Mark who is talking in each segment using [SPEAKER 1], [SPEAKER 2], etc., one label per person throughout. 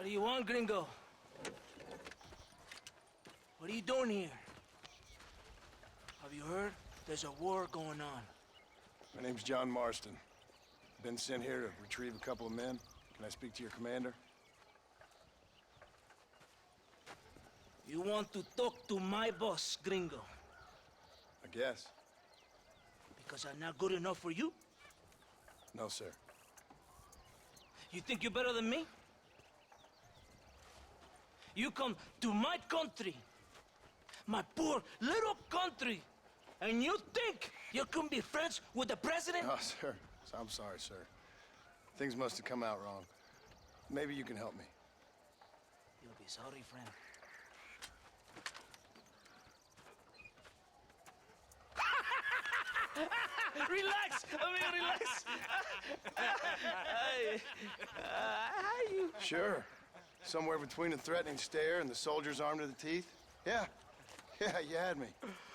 [SPEAKER 1] do you want, gringo? What are you doing here? Have you heard? There's a war going on.
[SPEAKER 2] My name's John Marston. Been sent here to retrieve a couple of men. Can I speak to your commander?
[SPEAKER 1] You want to talk to my boss, gringo?
[SPEAKER 2] I guess.
[SPEAKER 1] Because I'm not good enough for you?
[SPEAKER 2] No, sir.
[SPEAKER 1] You think you're better than me? You come to my country, my poor little country, and you think you can be friends with the president?
[SPEAKER 2] Oh, sir. I'm sorry, sir. Things must have come out wrong. Maybe you can help me.
[SPEAKER 1] You'll be sorry, friend. Relax! Relax! You...
[SPEAKER 2] Sure. Somewhere between a threatening stare and the soldier's arm to the teeth? Yeah. Yeah, you had me.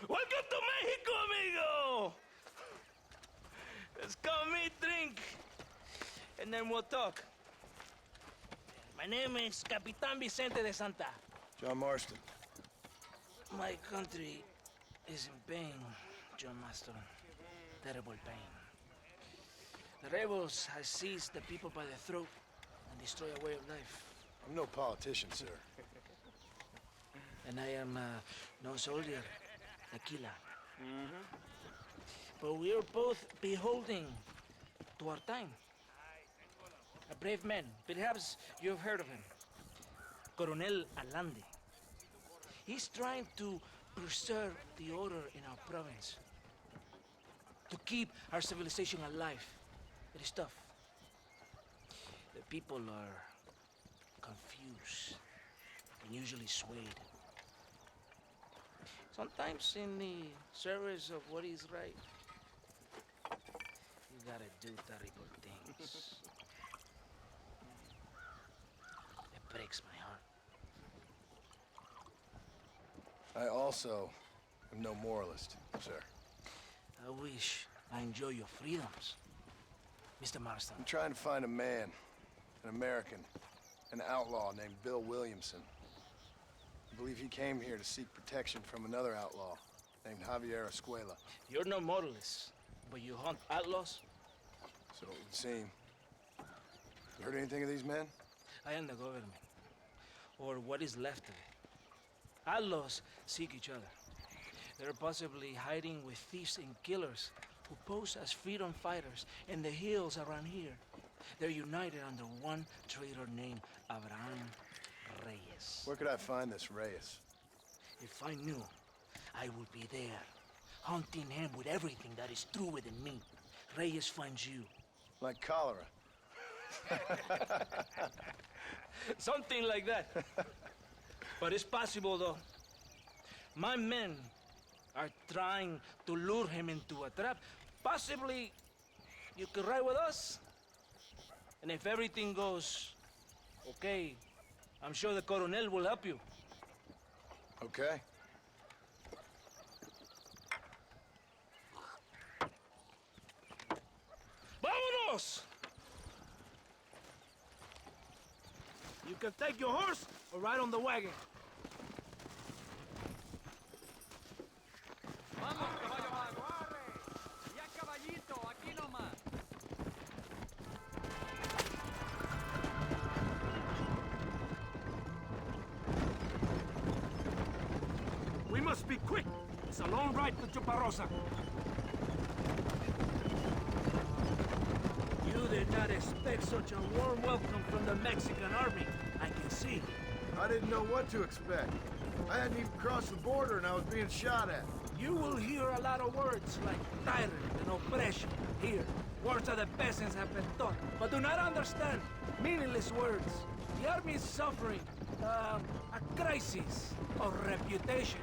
[SPEAKER 1] Welcome to Mexico, amigo! Let's come meet, drink, and then we'll talk. My name is Capitan Vicente de Santa.
[SPEAKER 2] John Marston.
[SPEAKER 1] My country is in pain, John Marston. Terrible pain. The rebels have seized the people by the throat and destroy a way of life.
[SPEAKER 2] I'm no politician, sir.
[SPEAKER 1] And I am no soldier, tequila. But we are both beholding to our time. A brave man, perhaps you've heard of him. Coronel Allende. He's trying to preserve the order in our province. To keep our civilization alive. It is tough. The people are confused and usually swayed. Sometimes in the service of what is right, you gotta do terrible things. It breaks my heart.
[SPEAKER 2] I also am no moralist, sir.
[SPEAKER 1] I wish I enjoy your freedoms, Mr. Marston.
[SPEAKER 2] I'm trying to find a man, an American, an outlaw named Bill Williamson. I believe he came here to seek protection from another outlaw named Javier Escuela.
[SPEAKER 1] You're no moralist, but you hunt outlaws?
[SPEAKER 2] So it would seem. You heard anything of these men?
[SPEAKER 1] I am the government, or what is left of it. Outlaws seek each other. They're possibly hiding with thieves and killers who pose as freedom fighters in the hills around here. They're united under one traitor named Abraham Reyes.
[SPEAKER 2] Where could I find this Reyes?
[SPEAKER 1] If I knew, I would be there, hunting him with everything that is true within me. Reyes finds you.
[SPEAKER 2] Like cholera.
[SPEAKER 1] Something like that. But it's possible, though. My men are trying to lure him into a trap. Possibly, you could ride with us. And if everything goes okay, I'm sure the Coronel will help you.
[SPEAKER 2] Okay.
[SPEAKER 1] Vámonos! You can take your horse or ride on the wagon.
[SPEAKER 3] Vamos, caballo aguarre. Ya caballito, aquí nomás.
[SPEAKER 1] We must be quick. It's a long ride to Chuparosa. You did not expect such a warm welcome from the Mexican army. I can see.
[SPEAKER 2] I didn't know what to expect. I hadn't even crossed the border and I was being shot at.
[SPEAKER 1] You will hear a lot of words like tyrant and oppression here. Words that the peasants have been taught, but do not understand. Meaningless words. The army is suffering a crisis of reputation.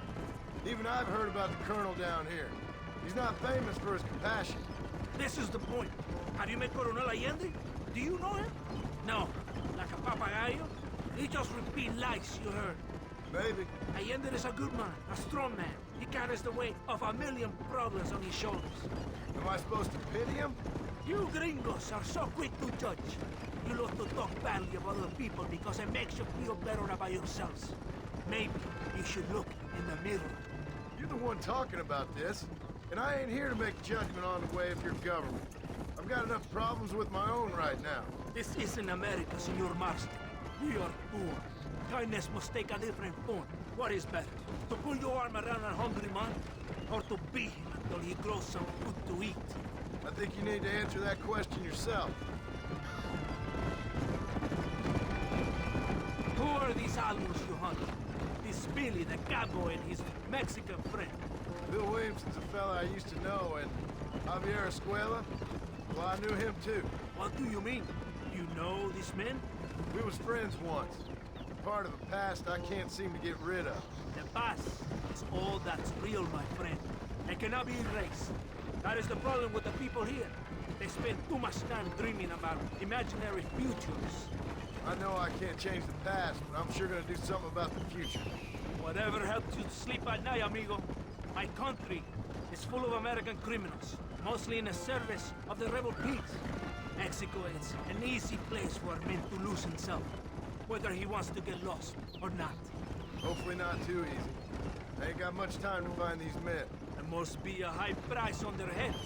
[SPEAKER 2] Even I've heard about the colonel down here. He's not famous for his compassion.
[SPEAKER 1] This is the point. Have you met Coronel Allende? Do you know him? No. Like a papagayo? He just repeats lies you heard.
[SPEAKER 2] Maybe.
[SPEAKER 1] Allende is a good man, a strong man. He carries the weight of a million problems on his shoulders.
[SPEAKER 2] Am I supposed to pity him?
[SPEAKER 1] You gringos are so quick to judge. You love to talk badly of other people because it makes you feel better about yourselves. Maybe you should look in the mirror.
[SPEAKER 2] You're the one talking about this, and I ain't here to make judgment on the way of your government. I've got enough problems with my own right now.
[SPEAKER 1] This isn't America, Senor Marston. We are poor. Kindness must take a different form. What is better, to put your arm around a hungry man, or to beat him until he grows some food to eat?
[SPEAKER 2] I think you need to answer that question yourself.
[SPEAKER 1] Who are these animals you hunt? This Billy, the cowboy, and his Mexican friend.
[SPEAKER 2] Bill Williamson's a fella I used to know, and Javier Escuela, well, I knew him too.
[SPEAKER 1] What do you mean? You know these men?
[SPEAKER 2] We was friends once. Part of the past I can't seem to get rid of.
[SPEAKER 1] The past is all that's real, my friend. It cannot be erased. That is the problem with the people here. They spend too much time dreaming about imaginary futures.
[SPEAKER 2] I know I can't change the past, but I'm sure gonna do something about the future.
[SPEAKER 1] Whatever helps you sleep at night, amigo. My country is full of American criminals, mostly in the service of the rebel pigs. Mexico is an easy place for a man to lose himself, whether he wants to get lost or not.
[SPEAKER 2] Hopefully not too easy. I ain't got much time to find these men.
[SPEAKER 1] There must be a high price on their heads.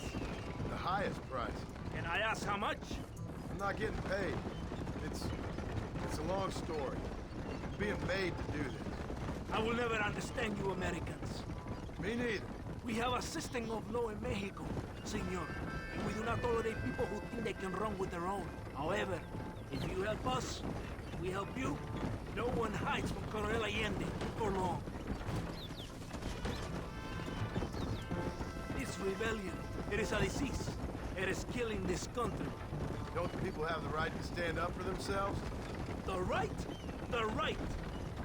[SPEAKER 2] The highest price.
[SPEAKER 1] Can I ask how much?
[SPEAKER 2] I'm not getting paid. It's a long story. I'm being paid to do this.
[SPEAKER 1] I will never understand you Americans.
[SPEAKER 2] Me neither.
[SPEAKER 1] We have a system of law in Mexico, senor, and we do not tolerate people who think they can run with their own. However, if you help us, we help you, no one hides from Coronel Allende for long. This rebellion, it is a disease. It is killing this country.
[SPEAKER 2] Don't the people have the right to stand up for themselves?
[SPEAKER 1] The right? The right!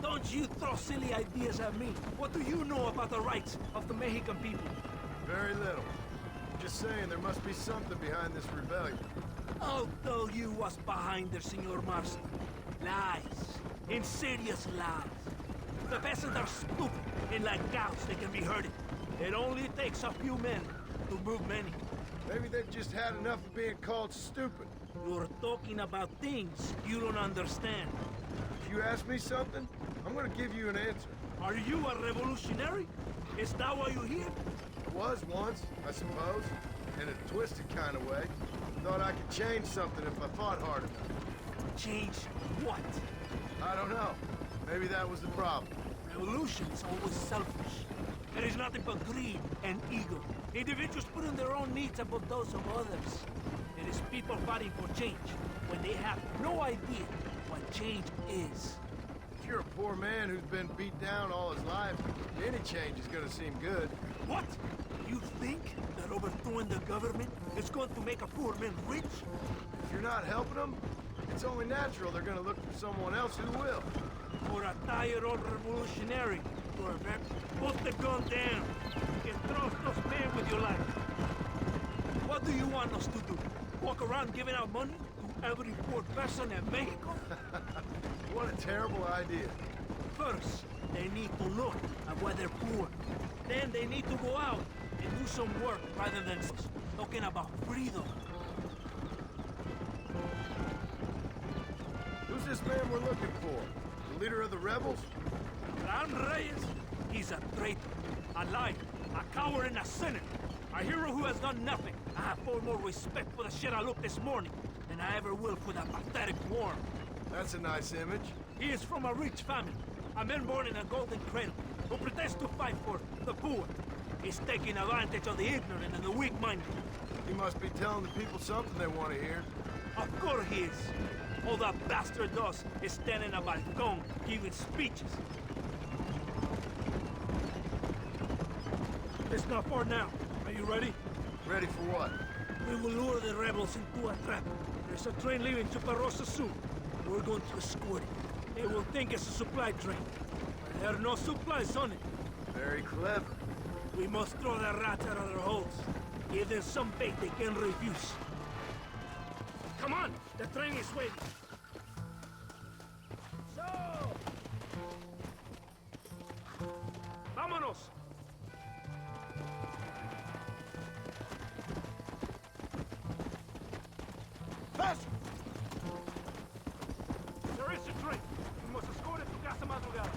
[SPEAKER 1] Don't you throw silly ideas at me. What do you know about the rights of the Mexican people?
[SPEAKER 2] Very little. Just saying there must be something behind this rebellion.
[SPEAKER 1] I'll tell you what's behind there, Senor Marston. Lies. Insidious lies. The peasants are stupid, and like cows, they can be herded. It only takes a few men to move many.
[SPEAKER 2] Maybe they've just had enough of being called stupid.
[SPEAKER 1] You're talking about things you don't understand.
[SPEAKER 2] If you ask me something, I'm gonna give you an answer.
[SPEAKER 1] Are you a revolutionary? Is that why you're here?
[SPEAKER 2] I was once, I suppose, in a twisted kind of way. Thought I could change something if I fought hard enough.
[SPEAKER 1] Change what?
[SPEAKER 2] I don't know. Maybe that was the problem.
[SPEAKER 1] Revolution is always selfish. There is nothing but greed and ego. Individuals putting their own needs above those of others. It is people fighting for change when they have no idea what change is.
[SPEAKER 2] If you're a poor man who's been beat down all his life, any change is gonna seem good.
[SPEAKER 1] What? You think that overthrowing the government is going to make a poor man rich?
[SPEAKER 2] If you're not helping them, it's only natural they're gonna look for someone else who will.
[SPEAKER 1] For a tired old revolutionary, put the gun down and trust those men with your life. What do you want us to do? Walk around giving out money to every poor person in Mexico?
[SPEAKER 2] What a terrible idea.
[SPEAKER 1] First, they need to look at why they're poor. Then they need to go out and do some work rather than talking about freedom.
[SPEAKER 2] Who's this man we're looking for? The leader of the rebels?
[SPEAKER 1] Ram Reyes, he's a traitor, a liar, a coward and a sinner. A hero who has done nothing. I have far more respect for the shit I looked this morning than I ever will for that pathetic worm.
[SPEAKER 2] That's a nice image.
[SPEAKER 1] He is from a rich family, a man born in a golden cradle, who pretends to fight for the poor. He's taking advantage of the ignorant and the weak-minded.
[SPEAKER 2] He must be telling the people something they want to hear.
[SPEAKER 1] Of course he is. All that bastard does is stand in a balcony giving speeches. It's not far now. Are you ready?
[SPEAKER 2] Ready for what?
[SPEAKER 1] We will lure the rebels into a trap. There's a train leaving Chuparosa soon. We're going to escort it. They will think it's a supply train. But there are no supplies on it.
[SPEAKER 2] Very clever.
[SPEAKER 1] We must throw the rats out of their holes. Give them some bait they can refuse. Come on! The train is waiting. So! Vámonos!
[SPEAKER 2] Faster!
[SPEAKER 4] There is a drink. We must escort it to Casa Madrugada.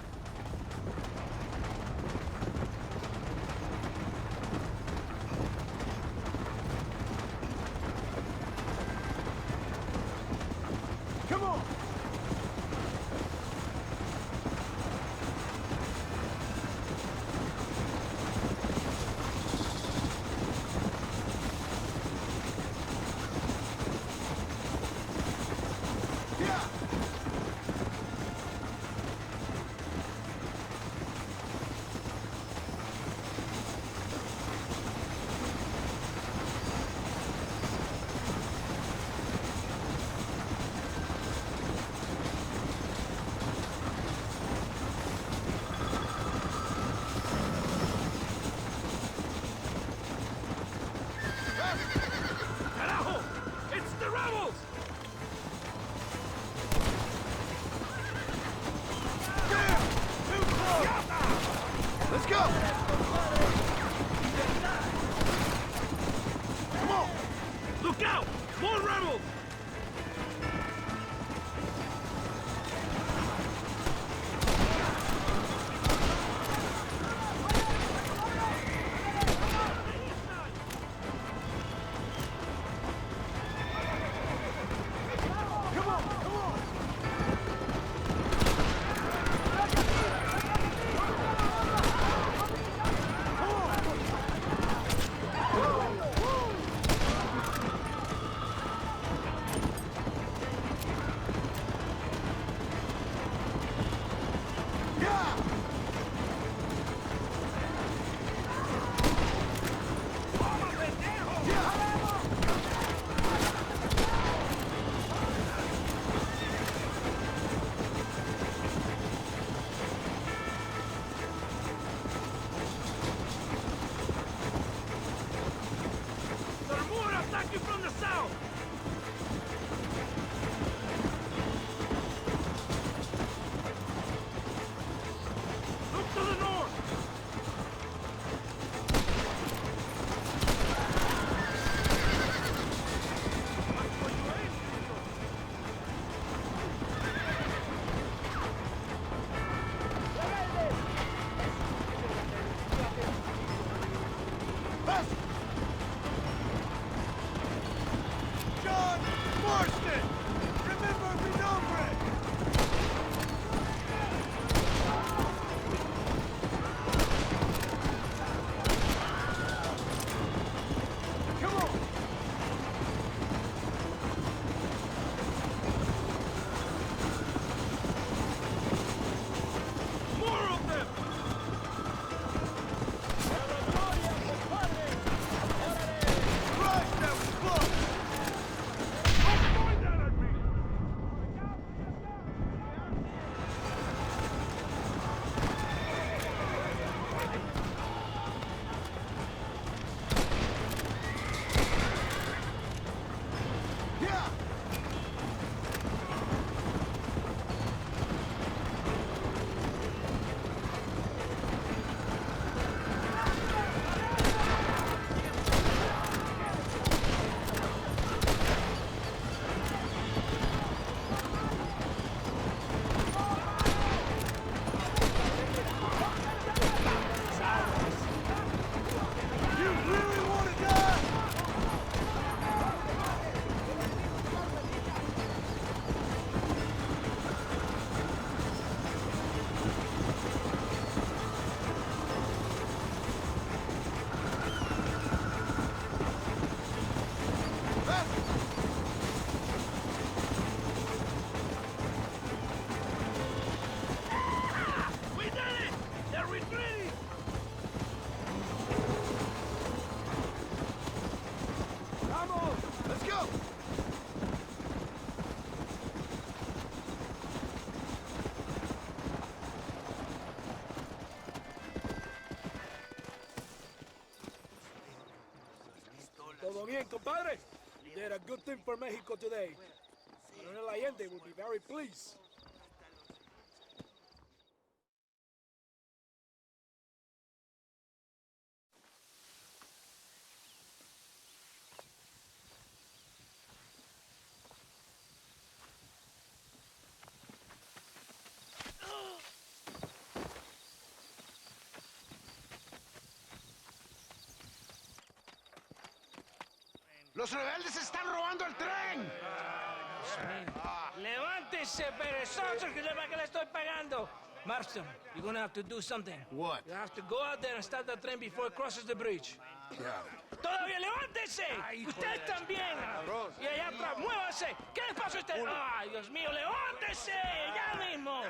[SPEAKER 2] Come on! Yeah!
[SPEAKER 4] Carajo! It's the rebels!
[SPEAKER 2] Damn! Too close! Let's go! Come on!
[SPEAKER 4] Look out! More rebels!
[SPEAKER 2] Come on! Come on! Yeah!
[SPEAKER 4] There are more attacking from the south! Look to the north!
[SPEAKER 2] Faster! John Marston! Remember mi nombre! Come on!
[SPEAKER 4] More of them!
[SPEAKER 2] Christ, that was close!
[SPEAKER 4] Don't point that at me!
[SPEAKER 2] Yeah! You really want to die? Faster!
[SPEAKER 4] We did it! They're retreating!
[SPEAKER 2] Vamos! Let's go!
[SPEAKER 5] Todo bien, compadre? You did a good thing for Mexico today. Colonel Allende will be very pleased.
[SPEAKER 4] ¡Los rebeldes están robando el tren!
[SPEAKER 1] Levántese, perezoso, que para que le estoy pagando. Marston, you're gonna have to do something.
[SPEAKER 2] What?
[SPEAKER 1] You have to go out there and start the train before it crosses the bridge.
[SPEAKER 2] Yeah.
[SPEAKER 1] ¡Todavía levántese! ¡Usted también! Y allá atrás, muévase. ¿Qué le pasa a usted? ¡Ay, Dios mío, levántese! ¡Ya mismo!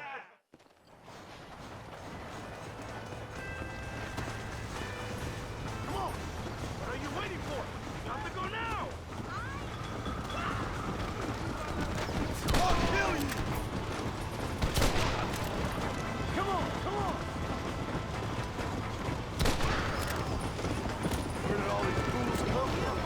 [SPEAKER 4] Come on! What are you waiting for? You have to go now!
[SPEAKER 2] I'll kill you!
[SPEAKER 4] Come on, come on!
[SPEAKER 2] Where did all these fools come from?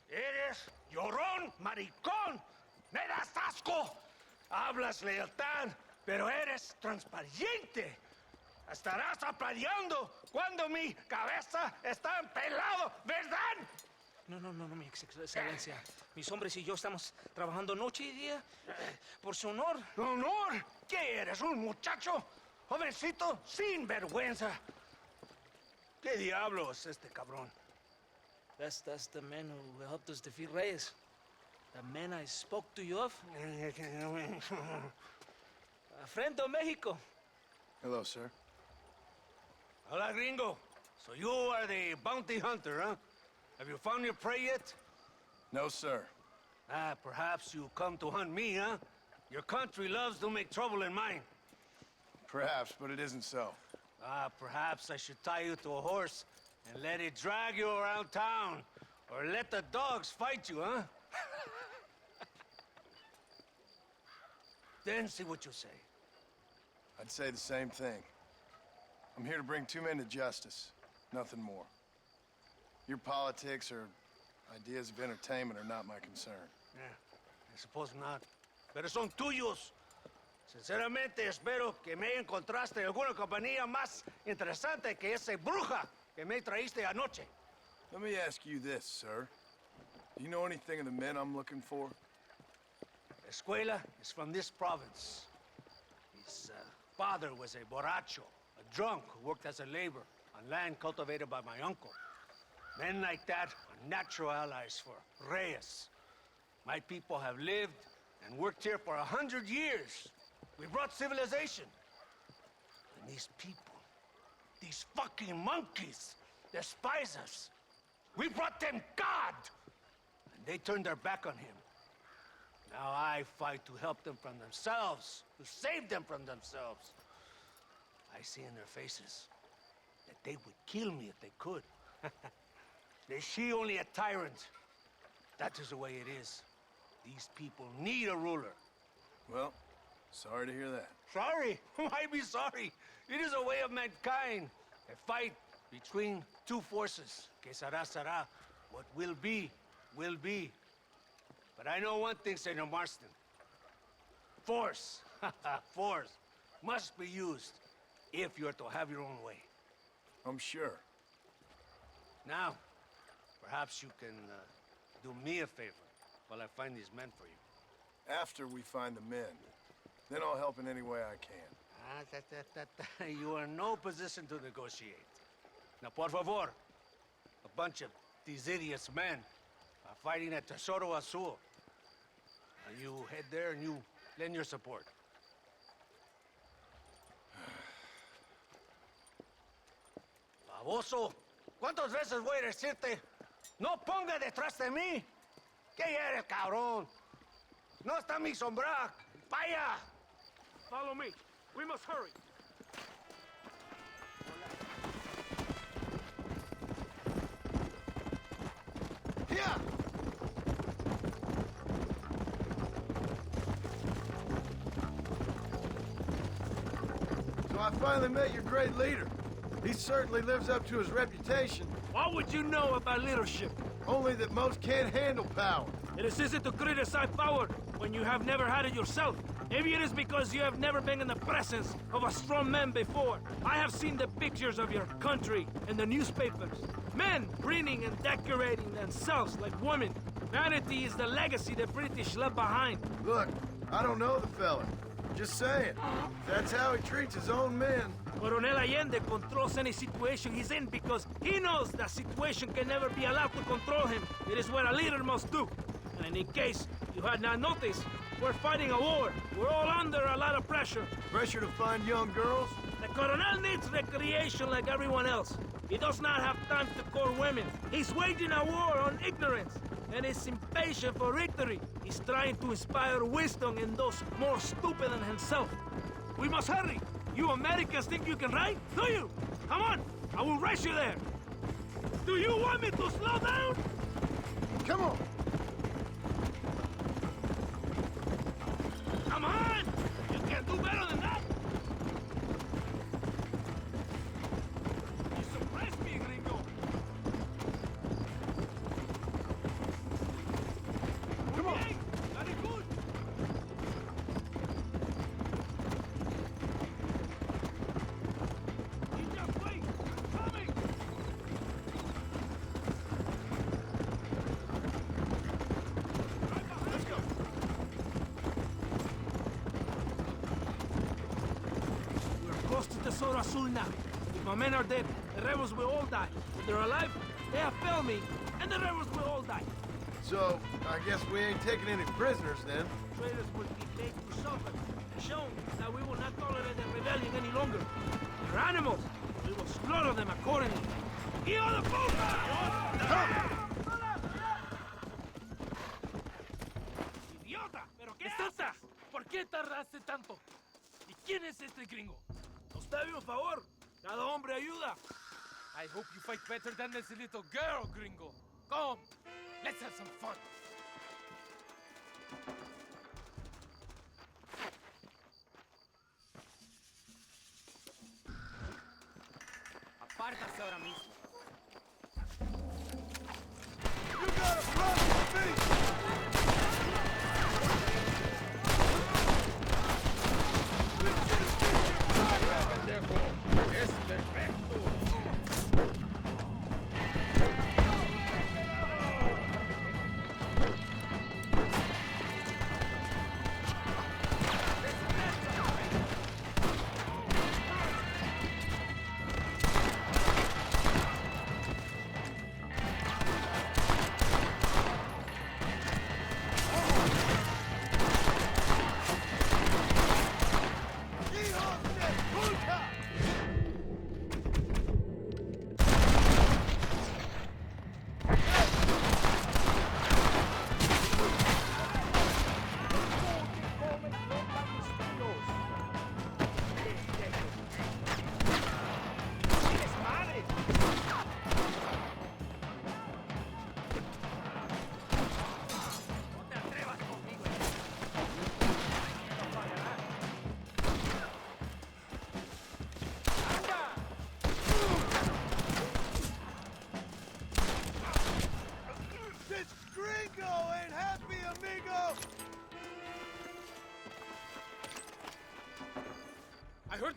[SPEAKER 4] Eres llorón, maricón. Me das asco. Hablas lealtad, pero eres transparente. Estarás aplaudiendo cuando mi cabeza está empelado, ¿verdad?
[SPEAKER 1] No, mi excelencia. Mis hombres y yo estamos trabajando noche y día por su honor.
[SPEAKER 4] ¿Honor? ¿Qué eres, un muchacho? Jovencito sin vergüenza. ¿Qué diablos es este cabrón?
[SPEAKER 1] That's the man who helped us defeat Reyes. The man I spoke to you of. A friend of Mexico.
[SPEAKER 2] Hello, sir.
[SPEAKER 4] Hola, gringo. So you are the bounty hunter, huh? Have you found your prey yet?
[SPEAKER 2] No, sir.
[SPEAKER 4] Ah, perhaps you come to hunt me, huh? Your country loves to make trouble in mine.
[SPEAKER 2] Perhaps, but it isn't so.
[SPEAKER 4] Ah, perhaps I should tie you to a horse and let it drag you around town. Or let the dogs fight you, huh? Then see what you say.
[SPEAKER 2] I'd say the same thing. I'm here to bring two men to justice, nothing more. Your politics or ideas of entertainment are not my concern.
[SPEAKER 4] Yeah, I suppose not. Pero son tuyos. Sinceramente, espero que me encontraste alguna compañía más interesante que esa bruja que me traíste anoche.
[SPEAKER 2] Let me ask you this, sir. Do you know anything of the men I'm looking for?
[SPEAKER 4] Escuela is from this province. His father was a borracho, a drunk who worked as a laborer on land cultivated by my uncle. Men like that are natural allies for Reyes. My people have lived and worked here for 100 years. We brought civilization. And these people, these fucking monkeys, despise us. We brought them God, and they turned their back on him. Now I fight to help them from themselves, to save them from themselves. I see in their faces that they would kill me if they could. They see only a tyrant. That is the way it is. These people need a ruler.
[SPEAKER 2] Well, sorry to hear that.
[SPEAKER 4] Sorry? Why be sorry? It is a way of mankind. A fight between two forces. Que será, será. What will be, will be. But I know one thing, Senor Marston. Force, force, must be used if you're to have your own way.
[SPEAKER 2] I'm sure.
[SPEAKER 4] Now, perhaps you can do me a favor while I find these men for you.
[SPEAKER 2] After we find the men, then I'll help in any way I can.
[SPEAKER 4] You are in no position to negotiate. Now, por favor, a bunch of these idiots men are fighting at Tesoro Azul. Now you head there and you lend your support. Baboso, ¿cuántas veces voy a decirte? No ponga detrás de mí. ¿Qué eres, cabrón? No está mi sombra. Vaya.
[SPEAKER 5] Follow me. We must hurry.
[SPEAKER 2] Here! So I finally met your great leader. He certainly lives up to his reputation.
[SPEAKER 5] What would you know about leadership?
[SPEAKER 2] Only that most can't handle power.
[SPEAKER 5] It is easy to criticize power when you have never had it yourself. Maybe it is because you have never been in the presence of a strong man before. I have seen the pictures of your country in the newspapers. Men preening and decorating themselves like women. Vanity is the legacy the British left behind.
[SPEAKER 2] Look, I don't know the fella. Just saying. That's how he treats his own men.
[SPEAKER 5] Coronel Allende controls any situation he's in because he knows that situation can never be allowed to control him. It is what a leader must do. And in case you had not noticed, we're fighting a war. We're all under a lot of pressure.
[SPEAKER 2] Pressure to find young girls?
[SPEAKER 5] The Coronel needs recreation like everyone else. He does not have time to court women. He's waging a war on ignorance and is impatient for victory. He's trying to inspire wisdom in those more stupid than himself. We must hurry. You Americans think you can ride? Do you? Come on, I will race you there. Do you want me to slow down?
[SPEAKER 2] Come on!
[SPEAKER 5] Come on! You can do better than that! You surprised me, gringo!
[SPEAKER 2] Come on!
[SPEAKER 5] Hey, very good! You just wait! I'm coming! Right behind
[SPEAKER 2] Let's go!
[SPEAKER 5] We're close to Tesoro Azul now. If my men are dead, the rebels will all die. If they're alive, they have failed me, and the rebels will all die.
[SPEAKER 2] So, I guess we ain't taking any prisoners then.
[SPEAKER 5] Traitors will be made to suffer, and shown that we will not tolerate their rebellion any longer. They're animals. We will slaughter them accordingly. ¡Hijo de puta! ¡Idiota! ¿Pero qué haces? ¿Por qué tardaste tanto? ¿Y quién es este gringo? Nos debe un favor. Cada hombre ayuda.
[SPEAKER 3] I hope you fight better than this little girl, gringo. Come, let's have some fun. Apártase ahora mismo.
[SPEAKER 2] You got a problem with me!
[SPEAKER 3] Es perfecto.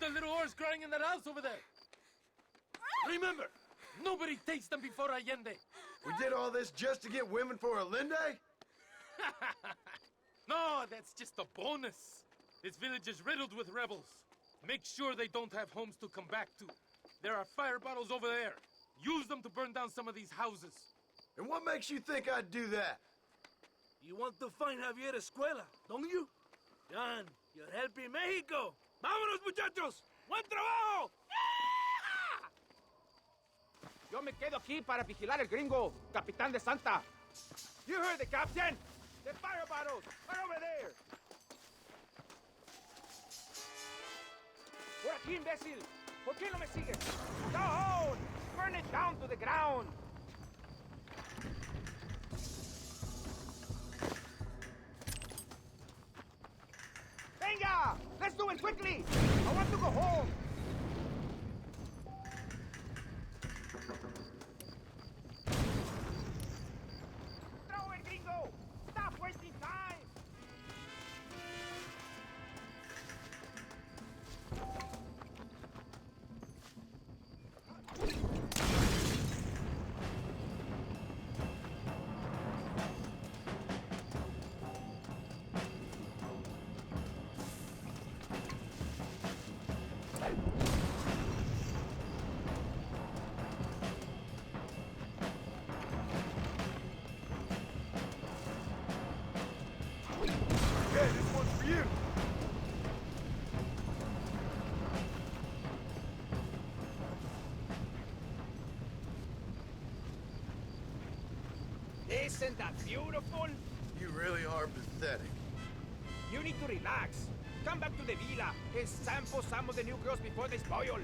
[SPEAKER 3] the little whores crying in that house over there? Remember, nobody takes them before Allende.
[SPEAKER 2] We did all this just to get women for Allende?
[SPEAKER 3] No, that's just a bonus. This village is riddled with rebels. Make sure they don't have homes to come back to. There are fire bottles over there. Use them to burn down some of these houses.
[SPEAKER 2] And what makes you think I'd do that?
[SPEAKER 5] You want to find Javier Escuela, don't you? John, you're helping Mexico. ¡Vámonos, muchachos! ¡Buen trabajo!
[SPEAKER 6] Yo me quedo aquí para vigilar el gringo, Capitán de Santa. You heard the captain. The fire bottles are over there. Por aquí, imbécil. ¿Por qué no me sigues? Down! Burn it down to the ground. Venga! Let's do it quickly! I want to go home! Throw it, gringo! Stop wasting time!
[SPEAKER 2] Okay, this one's for you.
[SPEAKER 6] Isn't that beautiful?
[SPEAKER 2] You really are pathetic.
[SPEAKER 6] You need to relax. Come back to the villa and sample some of the new girls before they spoil.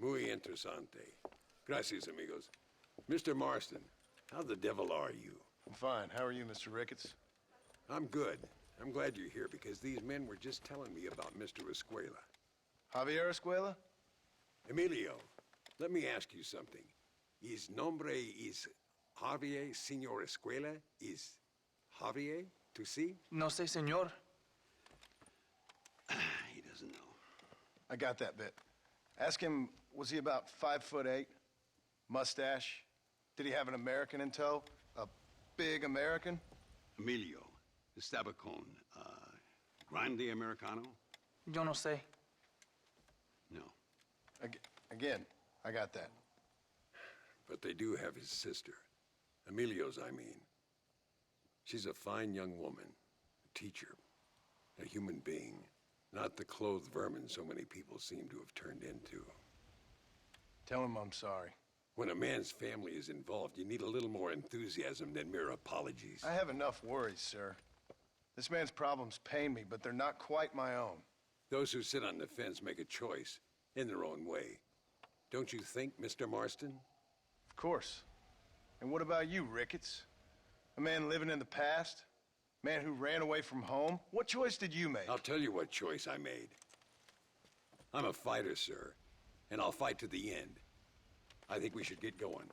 [SPEAKER 7] Muy interesante. Gracias, amigos. Mr. Marston, how the devil are you?
[SPEAKER 2] I'm fine. How are you, Mr. Ricketts?
[SPEAKER 7] I'm good. I'm glad you're here because these men were just telling me about Mr. Escuela.
[SPEAKER 2] Javier Escuela?
[SPEAKER 7] Emilio, let me ask you something. His nombre is Javier Señor Escuela? Is Javier to see?
[SPEAKER 8] No sé, señor.
[SPEAKER 7] He doesn't know.
[SPEAKER 2] I got that bit. Ask him, was he about 5'8"? Mustache? Did he have an American in tow? A big American?
[SPEAKER 9] Emilio, Estabacon, Grande Americano?
[SPEAKER 8] Yo no sé.
[SPEAKER 9] No.
[SPEAKER 2] Again, I got that.
[SPEAKER 7] But they do have his sister. Emilio's, I mean. She's a fine young woman, a teacher, a human being. Not the clothed vermin so many people seem to have turned into.
[SPEAKER 2] Tell him I'm sorry.
[SPEAKER 7] When a man's family is involved, you need a little more enthusiasm than mere apologies.
[SPEAKER 2] I have enough worries, sir. This man's problems pain me, but they're not quite my own.
[SPEAKER 7] Those who sit on the fence make a choice, in their own way. Don't you think, Mr. Marston?
[SPEAKER 2] Of course. And what about you, Ricketts? A man living in the past? Man who ran away from home? What choice did you make?
[SPEAKER 7] I'll tell you what choice I made. I'm a fighter, sir, and I'll fight to the end. I think we should get going.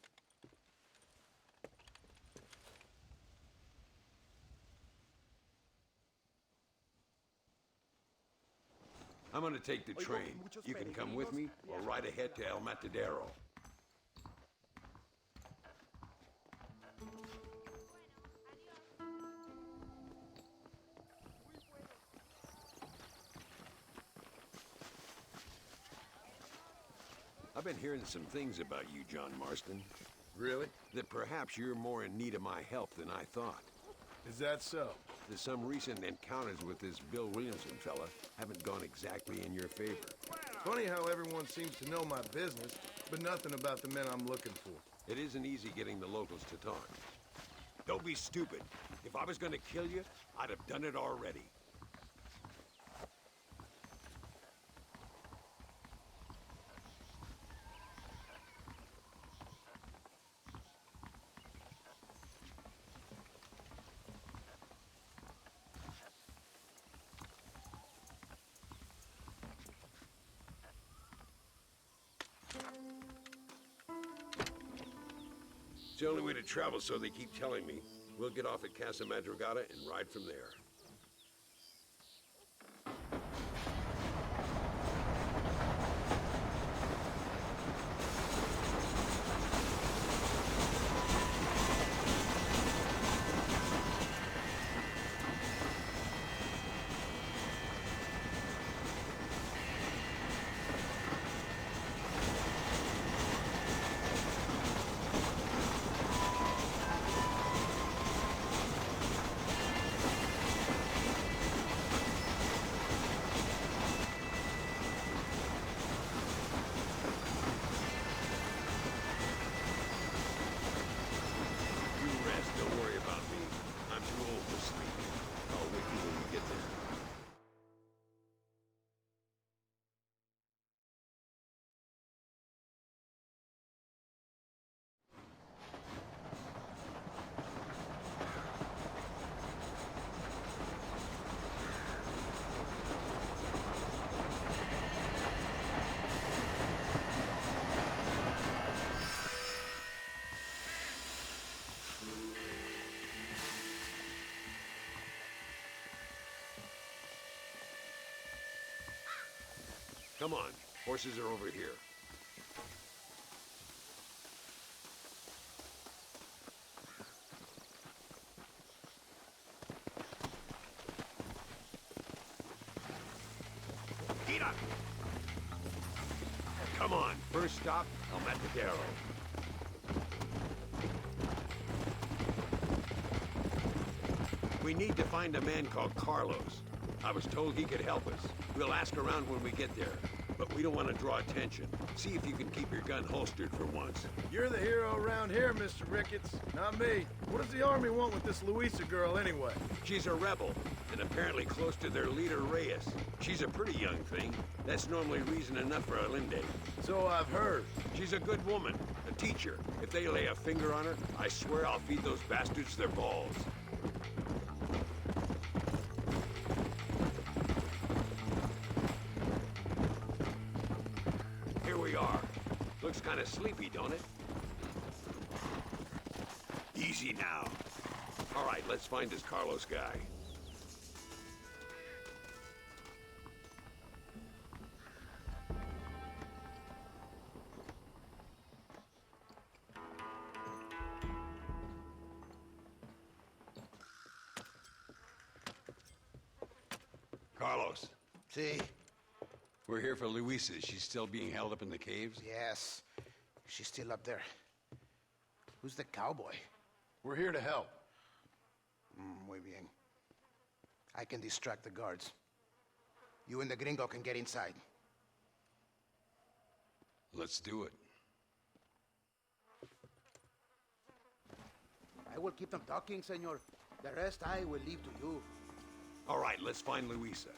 [SPEAKER 7] I'm gonna take the train. You can come with me or ride ahead to El Matadero. I've been hearing some things about you, John Marston.
[SPEAKER 2] Really?
[SPEAKER 7] That perhaps you're more in need of my help than I thought.
[SPEAKER 2] Is that so?
[SPEAKER 7] That some recent encounters with this Bill Williamson fella haven't gone exactly in your favor.
[SPEAKER 10] Funny how everyone seems to know my business, but nothing about the men I'm looking for.
[SPEAKER 7] It isn't easy getting the locals to talk. Don't be stupid. If I was gonna kill you, I'd have done it already. It's the only way to travel, so they keep telling me. We'll get off at Casa Madrugada and ride from there. Don't worry about me. I'm too old for sleep. I'll wake you when we get there. Come on, horses are over here. Get up! Come on, first stop, El Matadero. We need to find a man called Carlos. I was told he could help us. We'll ask around when we get there. But we don't want to draw attention. See if you can keep your gun holstered for once.
[SPEAKER 10] You're the hero around here, Mr. Ricketts, not me. What does the army want with this Luisa girl anyway?
[SPEAKER 7] She's a rebel, and apparently close to their leader, Reyes. She's a pretty young thing. That's normally reason enough for Alinde.
[SPEAKER 10] So I've heard.
[SPEAKER 7] She's a good woman, a teacher. If they lay a finger on her, I swear I'll feed those bastards their balls. Here we are. Looks kind of sleepy, don't it? Easy now. All right, let's find this Carlos guy. Carlos.
[SPEAKER 11] See?
[SPEAKER 9] We're here for Luisa. She's still being held up in the caves?
[SPEAKER 11] Yes. She's still up there. Who's the cowboy?
[SPEAKER 2] We're here to help.
[SPEAKER 11] Muy bien. I can distract the guards. You and the gringo can get inside.
[SPEAKER 9] Let's do it.
[SPEAKER 11] I will keep them talking, senor. The rest I will leave to you.
[SPEAKER 7] All right, let's find Luisa.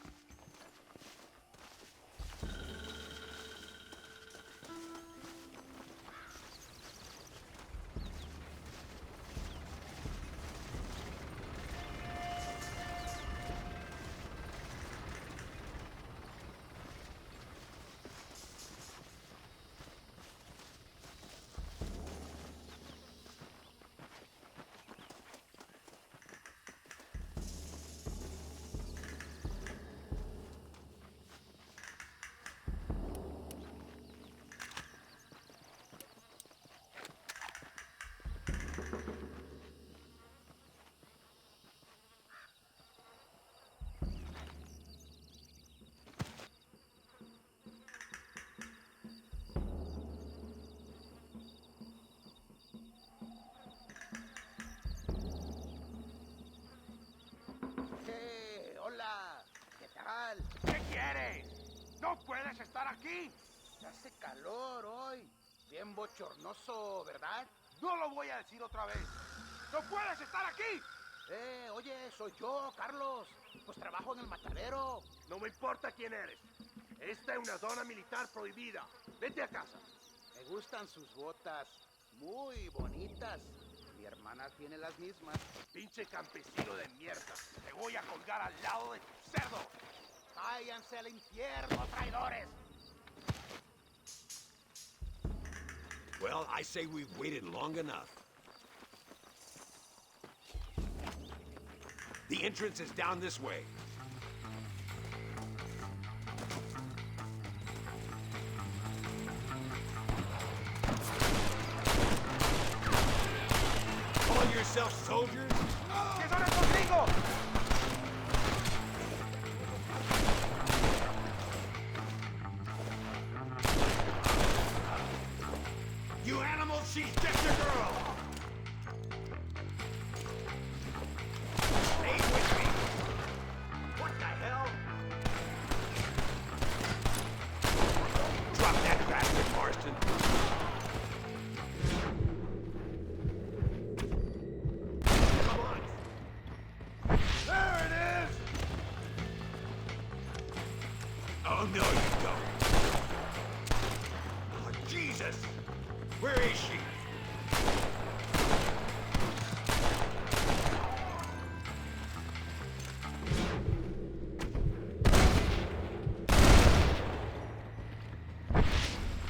[SPEAKER 11] Hola. ¿Qué tal?
[SPEAKER 4] ¿Qué quieres? ¡No puedes estar aquí!
[SPEAKER 11] Hace calor hoy. Bien bochornoso, ¿verdad?
[SPEAKER 4] No lo voy a decir otra vez.
[SPEAKER 6] ¡No puedes estar aquí!
[SPEAKER 11] Oye, soy yo, Carlos. Pues trabajo en el matadero.
[SPEAKER 10] No me importa quién eres. Esta es una zona militar prohibida. Vete a casa.
[SPEAKER 11] Me gustan sus botas. Muy bonitas. Mi hermana tiene las mismas.
[SPEAKER 10] Pinche campesino de mierda. Te voy a colgar al lado de tu cerdo.
[SPEAKER 11] ¡Váyanse al infierno, traidores!
[SPEAKER 9] Well, I say we've waited long enough. The entrance is down this way. Call yourself soldiers?
[SPEAKER 6] ¿Qué son estos gringos?
[SPEAKER 9] You animals, she's just a girl! Stay with me! What the hell? Drop that bastard, Marston! Come on!
[SPEAKER 10] There it is!
[SPEAKER 9] Oh, no, you don't! Oh, Jesus! Where is she?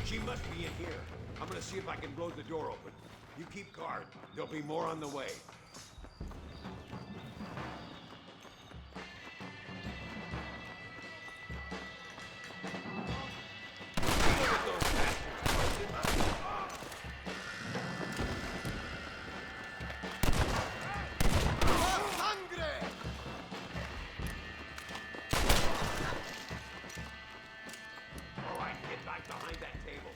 [SPEAKER 9] She must be in here. I'm gonna see if I can blow the door open. You keep guard. There'll be more on the way. Look at those bastards, Marston. All right, get back behind that table.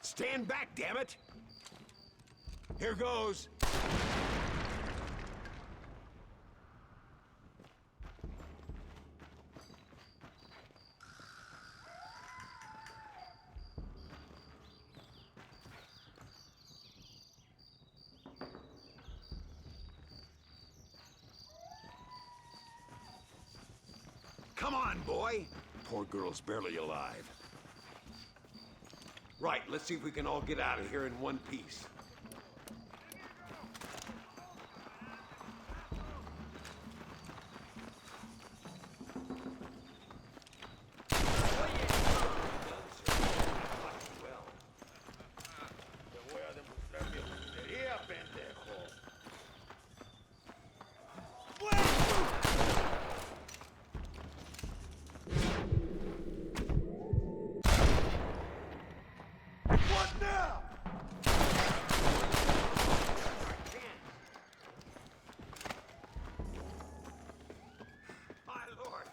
[SPEAKER 9] Stand back, damn it! Here goes. Come on, boy! Poor girl's barely alive. Right, let's see if we can all get out of here in one piece.
[SPEAKER 10] Te voy a demostrar mi puntería, pendejo. What now?
[SPEAKER 9] My lord!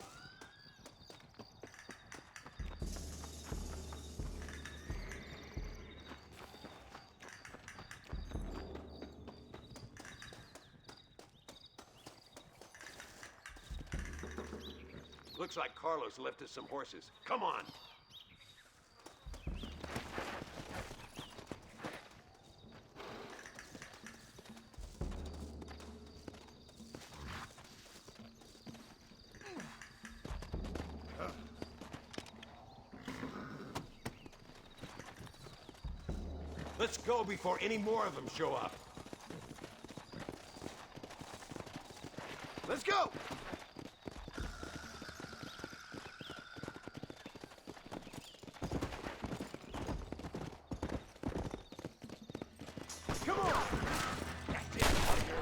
[SPEAKER 9] Looks like Carlos left us some horses. Come on! Let's go before any more of them show up.
[SPEAKER 10] Let's go! Come on! That's it, partner.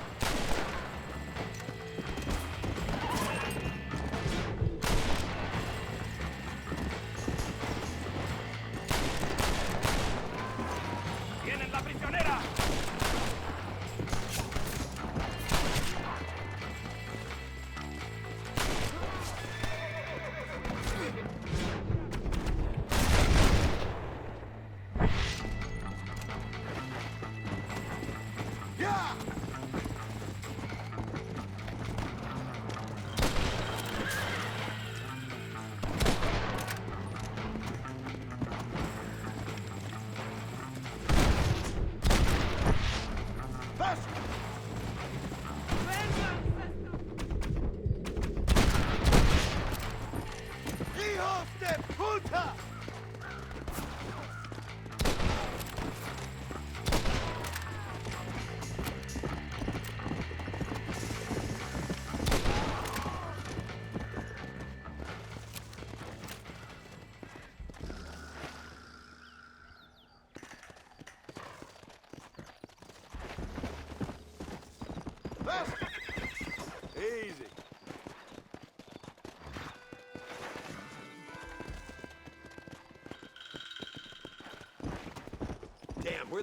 [SPEAKER 6] ¡Tienen la prisionera!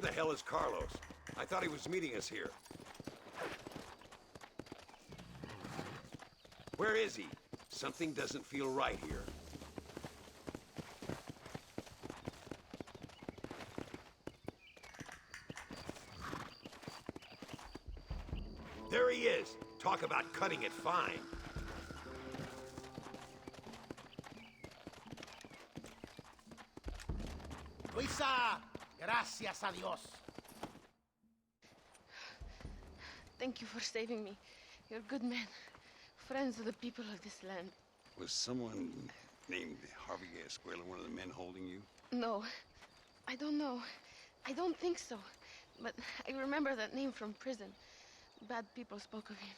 [SPEAKER 9] Where the hell is Carlos? I thought he was meeting us here. Where is he? Something doesn't feel right here. There he is. Talk about cutting it fine.
[SPEAKER 11] Luisa, gracias a Dios.
[SPEAKER 12] Thank you for saving me. You're good men. Friends of the people of this land.
[SPEAKER 7] Was someone named Javier Escuela one of the men holding you?
[SPEAKER 12] No, I don't know. I don't think so. But I remember that name from prison. Bad people spoke of him.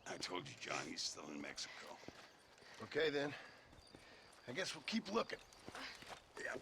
[SPEAKER 7] I told you, John, he's still in Mexico.
[SPEAKER 2] Okay, then. I guess we'll keep looking.
[SPEAKER 7] Yeah.